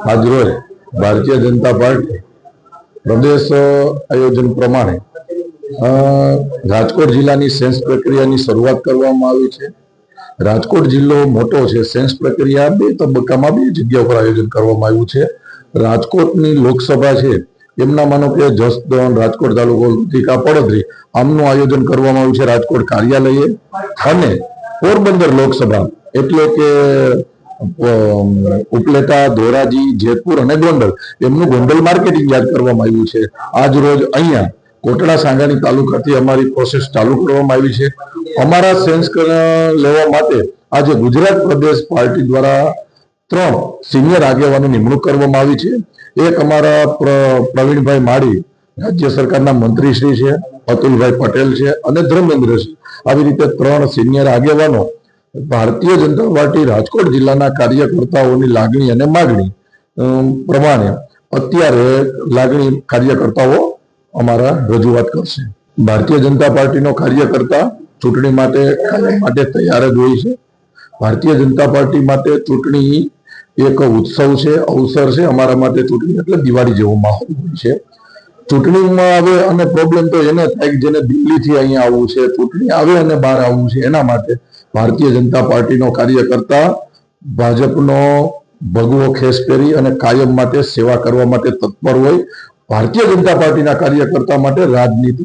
આજરોજ ભારતીય જનતા પાર્ટી પ્રદેશ આયોજન પ્રમાણે રાજકોટ જિલ્લાની સેન્સ પ્રક્રિયાની શરૂઆત કરવામાં આવી છે। રાજકોટ જિલ્લો મોટો છે। સેન્સ પ્રક્રિયા બે તબક્કામાં બે જગ્યા પર આયોજન કરવામાં આવ્યું છે। રાજકોટની લોકસભા છે એમના માનો કે જસદણ, રાજકોટ તાલુકો, લુધિકા, પડદરી આમનું આયોજન કરવામાં આવ્યું છે રાજકોટ કાર્યાલયે। અને પોરબંદર લોકસભા એટલે કે ઉપલેટા, ધોરાજી, જેતપુર અને ગોંડલ એમનું ગોંડલ માર્કેટિંગ યાર્ડ કરવામાં આવ્યું છે। આજ રોજ અહીંયા કોટડા સાંગાણી તાલુકાથી અમારી પ્રોસેસ ચાલુ કરવામાં આવી છે। અમારા સેન્સ લેવા માટે આજે ગુજરાત પ્રદેશ પાર્ટી દ્વારા 3 સિનિયર આગેવાનો નિમણૂક કરવામાં આવી છે। એક અમારા પ્રવીણભાઈ માળી રાજ્ય સરકારના મંત્રી શ્રી છે, અતુલભાઈ પટેલ છે અને ધર્મેન્દ્ર છે। આવી રીતે 3 સિનિયર આગેવાનો ભારતીય જનતા પાર્ટી રાજકોટ જિલ્લાના કાર્યકર્તાઓની લાગણી અને માગણી પ્રમાણે અત્યારે લાગણી કાર્યકર્તાઓ અમારા રજૂઆત કરશે। ભારતીય જનતા પાર્ટીનો કાર્યકર્તા ચૂંટણી માટે તૈયાર જ હોય છે। ભારતીય જનતા પાર્ટી માટે ચૂંટણી એક ઉત્સવ છે, અવસર છે। અમારા માટે ચૂંટણી એટલે દિવાળી જેવો માહોલ હોય છે। ચૂંટણીમાં આવે અને પ્રોબ્લેમ તો એને થાય જેને દિલ્હીથી અહીંયા આવવું છે, ચૂંટણી આવે અને બહાર આવવું છે। એના માટે ભારતીય જનતા પાર્ટીનો કાર્યકર્તા ભાજપનો ભગવો ખેસ પહેરી અને કાયમ માટે સેવા કરવા માટે તત્પર હોય। ભારતીય જનતા પાર્ટીના કાર્યકર્તા માટે રાજનીતિ